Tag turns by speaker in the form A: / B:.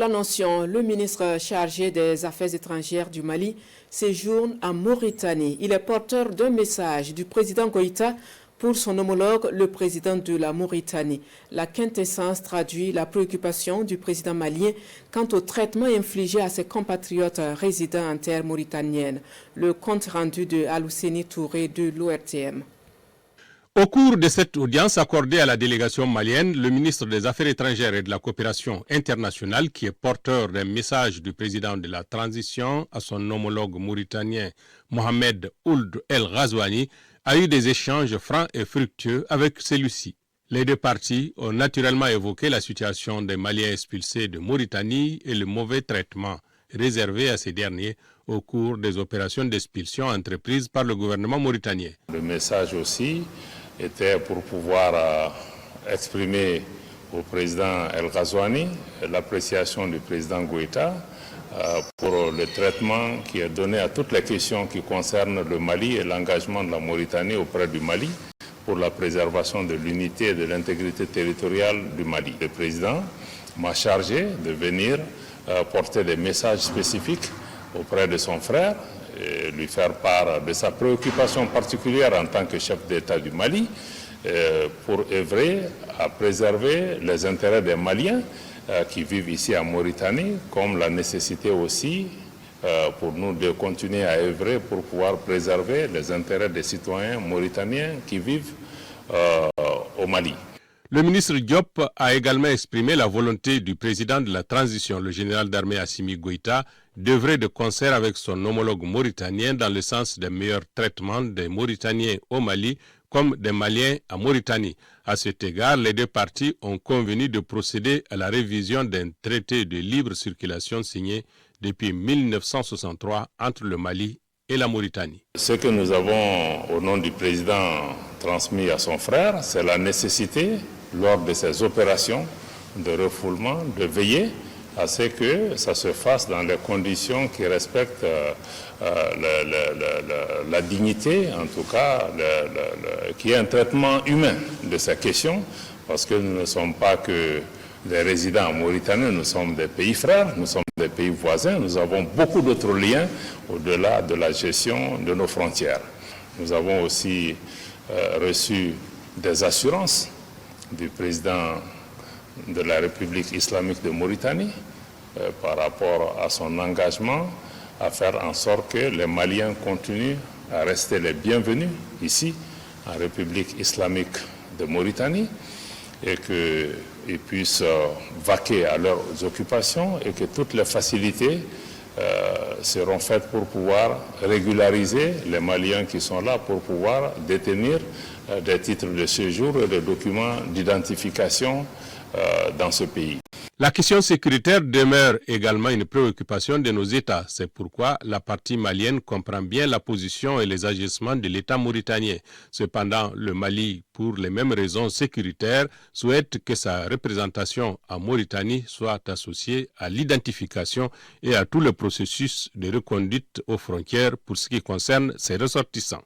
A: la Nation, le ministre chargé des Affaires étrangères du Mali séjourne en Mauritanie. Il est porteur d'un message du président Goïta pour son homologue, le président de la Mauritanie. La quintessence traduit la préoccupation du président malien quant au traitement infligé à ses compatriotes résidant en terre mauritanienne. Le compte rendu de Alouseni Touré de l'ORTM.
B: Au cours de cette audience accordée à la délégation malienne, le ministre des Affaires étrangères et de la coopération internationale, qui est porteur d'un message du président de la transition à son homologue mauritanien Mohamed Ould El Ghazouani, a eu des échanges francs et fructueux avec celui-ci. Les deux parties ont naturellement évoqué la situation des Maliens expulsés de Mauritanie et le mauvais traitement réservé à ces derniers au cours des opérations d'expulsion entreprises par le gouvernement mauritanien.
C: Le message aussi était pour pouvoir exprimer au président El Ghazouani l'appréciation du président Goïta pour le traitement qui est donné à toutes les questions qui concernent le Mali et l'engagement de la Mauritanie auprès du Mali pour la préservation de l'unité et de l'intégrité territoriale du Mali. Le président m'a chargé de venir porter des messages spécifiques auprès de son frère et lui faire part de sa préoccupation particulière en tant que chef d'État du Mali pour œuvrer à préserver les intérêts des Maliens qui vivent ici en Mauritanie, comme la nécessité aussi pour nous de continuer à œuvrer pour pouvoir préserver les intérêts des citoyens mauritaniens qui vivent au Mali.
B: Le ministre Diop a également exprimé la volonté du président de la transition, le général d'armée Assimi Goïta, d'œuvrer de concert avec son homologue mauritanien dans le sens d'un meilleur traitement des Mauritaniens au Mali comme des Maliens en Mauritanie. À cet égard, les deux parties ont convenu de procéder à la révision d'un traité de libre circulation signé depuis 1963 entre le Mali et la Mauritanie.
C: Ce que nous avons, au nom du président, transmis à son frère, c'est la nécessité, lors de ces opérations de refoulement, de veiller à ce que ça se fasse dans les conditions qui respectent la dignité, en tout cas, qui est un traitement humain de ces questions, parce que nous ne sommes pas que des résidents en Mauritanie, nous sommes des pays frères, nous sommes des pays voisins, nous avons beaucoup d'autres liens au-delà de la gestion de nos frontières. Nous avons aussi reçu des assurances du président de la République islamique de Mauritanie par rapport à son engagement à faire en sorte que les Maliens continuent à rester les bienvenus ici en République islamique de Mauritanie et qu'ils puissent vaquer à leurs occupations et que toutes les facilités seront faites pour pouvoir régulariser les Maliens qui sont là pour pouvoir détenir des titres de séjour et des documents d'identification dans ce pays.
B: La question sécuritaire demeure également une préoccupation de nos États. C'est pourquoi la partie malienne comprend bien la position et les agissements de l'État mauritanien. Cependant, le Mali, pour les mêmes raisons sécuritaires, souhaite que sa représentation en Mauritanie soit associée à l'identification et à tout le processus de reconduite aux frontières pour ce qui concerne ses ressortissants.